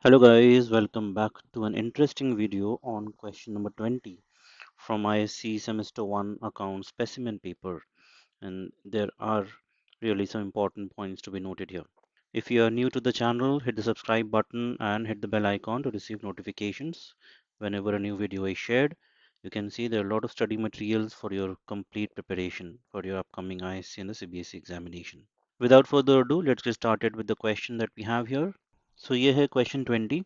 Hello guys, welcome back to an interesting video on question number 20 from ISC semester 1 account specimen paper, and there are really some important points to be noted here. If you are new to the channel, hit the subscribe button and hit the bell icon to receive notifications whenever a new video is shared. You can see there are a lot of study materials for your complete preparation for your upcoming ISC and the CBSE examination. Without further ado, let's get started with the question that we have here. So ये है question 20.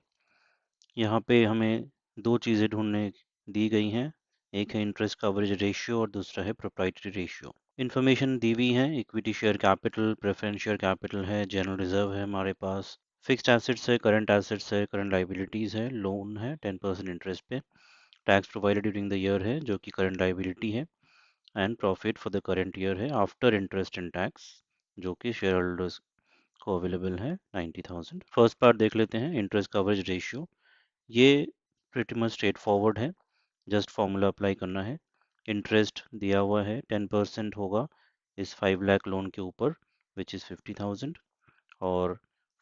यहाँ पे हमें दो चीज़ें ढूंढने दी गई हैं। एक है इंटरेस्ट कवरेज रेशियो और दूसरा है प्रोप्राइटरी रेशियो। इन्फॉर्मेशन दी हुई है, equity share capital, preference share capital है, जनरल रिजर्व है हमारे पास, फिक्स्ड एसेट्स है, करंट लाइबिलिटीज़ है, लोन है 10% इंटरेस्ट पे, tax provided during the year है जो कि करंट लाइबिलिटी है, and profit for the current year है आफ्टर इंटरेस्ट एंड टैक्स जो कि शेयर होल्डर्स को अवेलेबल है 90,000। फर्स्ट पार्ट देख लेते हैं, इंटरेस्ट कवरेज रेशियो। ये प्रिटी मच स्ट्रेट फॉरवर्ड है, जस्ट फॉर्मूला अप्लाई करना है। इंटरेस्ट दिया हुआ है 10% होगा इस 5 लाख लोन के ऊपर विच इज़ 50,000, और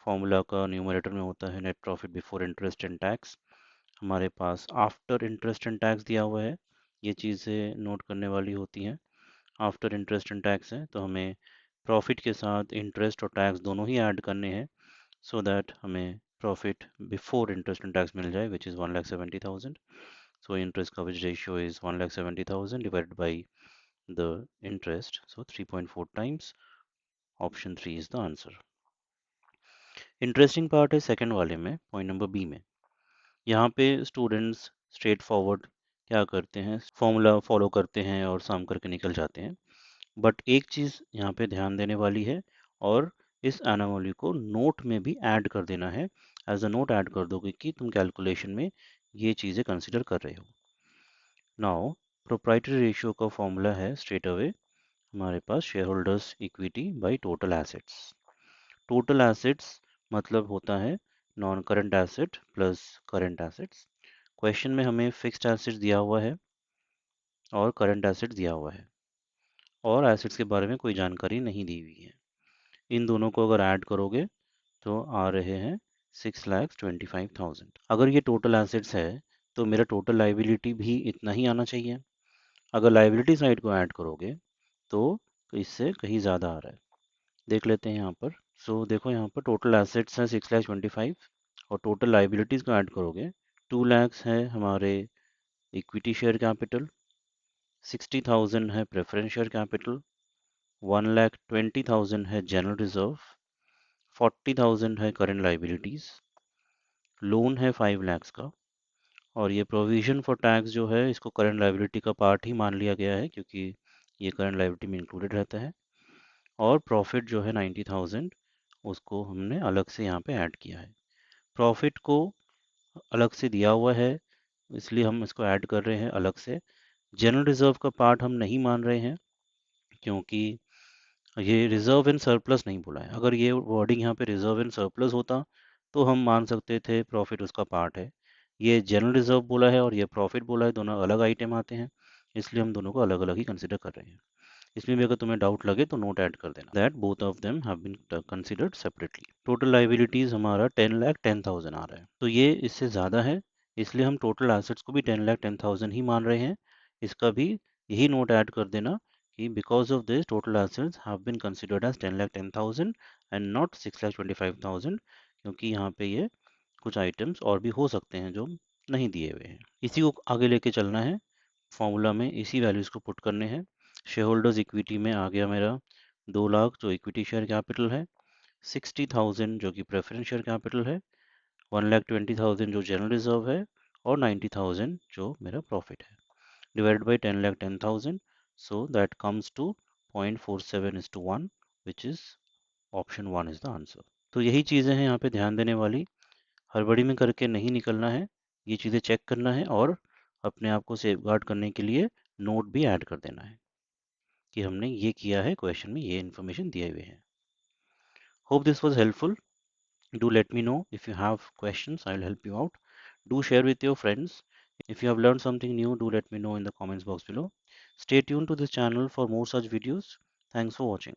फॉर्मूला का न्यूमरेटर में होता है net profit before interest and tax. हमारे पास आफ्टर इंटरेस्ट एंड टैक्स दिया हुआ है, ये चीज़ें नोट करने वाली होती हैं। आफ्टर इंटरेस्ट एंड टैक्स है तो हमें प्रॉफिट के साथ इंटरेस्ट और टैक्स दोनों ही ऐड करने हैं so that हमें profit before interest and tax मिल जाए which is 1,70,000. So interest coverage ratio is 1,70,000 divided by the interest, so 3.4 times. Option 3 is the answer. Interesting part है सेकंड वाले में, पॉइंट नंबर बी में। यहाँ पे स्टूडेंट्स स्ट्रेट फॉरवर्ड क्या करते हैं, फॉर्मूला फॉलो करते हैं और सम करके निकल जाते हैं। बट एक चीज़ यहाँ पे ध्यान देने वाली है, और इस एनामोली को नोट में भी ऐड कर देना है। एज अ नोट ऐड कर दोगे कि तुम कैलकुलेशन में ये चीज़ें कंसिडर कर रहे हो। नाउ प्रोप्राइटरी रेशियो का फॉर्मूला है स्ट्रेट अवे हमारे पास shareholders equity by total assets. Total assets मतलब होता है non current asset plus current assets. Question में हमें फिक्स्ड एसेट्स दिया हुआ है और करंट एसेट्स दिया हुआ है, और एसेट्स के बारे में कोई जानकारी नहीं दी हुई है। इन दोनों को अगर ऐड करोगे तो आ रहे हैं 6,25,000। अगर ये टोटल एसेट्स है तो मेरा टोटल लाइबिलिटी भी इतना ही आना चाहिए। अगर लाइबिलिटी साइड को ऐड करोगे तो इससे कहीं ज़्यादा आ रहा है। देख लेते हैं यहाँ पर। देखो यहाँ पर टोटल एसेट्स है 6,25,000 और टोटल लाइबिलिटीज़ को ऐड करोगे 2 लाख है हमारे इक्विटी शेयर कैपिटल, 60,000 है प्रेफरेंस शेयर कैपिटल, 1,20,000 है जनरल रिजर्व, 40,000 है करंट लाइबिलिटीज़, लोन है 5 लाख का, और ये प्रोविजन फॉर टैक्स जो है इसको करंट लाइबिलिटी का पार्ट ही मान लिया गया है क्योंकि ये करंट लाइबिलिटी में इंक्लूडेड रहता है। और प्रॉफिट जो है 90,000 उसको हमने अलग से यहाँ पे ऐड किया है। प्रॉफिट को अलग से दिया हुआ है इसलिए हम इसको ऐड कर रहे हैं अलग से। जनरल रिजर्व का पार्ट हम नहीं मान रहे हैं क्योंकि ये रिजर्व एंड सरप्लस नहीं बोला है। अगर ये वर्डिंग यहाँ पे रिजर्व एंड सरप्लस होता तो हम मान सकते थे प्रॉफिट उसका पार्ट है। ये जनरल रिजर्व बोला है और ये प्रॉफिट बोला है, दोनों अलग आइटम आते हैं, इसलिए हम दोनों को अलग अलग ही कंसिडर कर रहे हैं। इसमें भी अगर तुम्हें डाउट लगे तो नोट ऐड कर देना that both of them have been considered separately. Total liabilities हमारा 10,10,000 आ रहा है, तो ये इससे ज़्यादा है, इसलिए हम टोटल एसेट्स को भी 10,10,000 ही मान रहे हैं। इसका भी यही नोट ऐड कर देना कि because of this total assets have been considered as 10,10,000 and not 6,25,000, क्योंकि यहाँ पे ये कुछ आइटम्स और भी हो सकते हैं जो नहीं दिए हुए हैं। इसी को आगे लेके चलना है, फॉर्मूला में इसी वैल्यूज़ को पुट करने हैं। शेयर होल्डर्स इक्विटी में आ गया मेरा 2 लाख जो इक्विटी शेयर कैपिटल है, 60,000 जो कि प्रेफरेंस शेयर कैपिटल है, 1,20,000 जो जनरल रिजर्व है, और 90,000 जो मेरा प्रॉफिट है, divided by 10,10,000, so that comes to 0.47:1, which is option 1 is the answer. तो यही चीज़ें हैं यहाँ पे ध्यान देने वाली, हड़बड़ी में करके नहीं निकलना है, ये चीज़ें चेक करना है और अपने आप को सेफगार्ड करने के लिए नोट भी ऐड कर देना है कि हमने ये किया है, क्वेश्चन में ये इन्फॉर्मेशन दिए हुए हैं। Hope this was helpful. Do let me know if you have questions. I'll help you out. Do share with your friends. If you have learned something new, do let me know in the comments box below. Stay tuned to this channel for more such videos. Thanks for watching.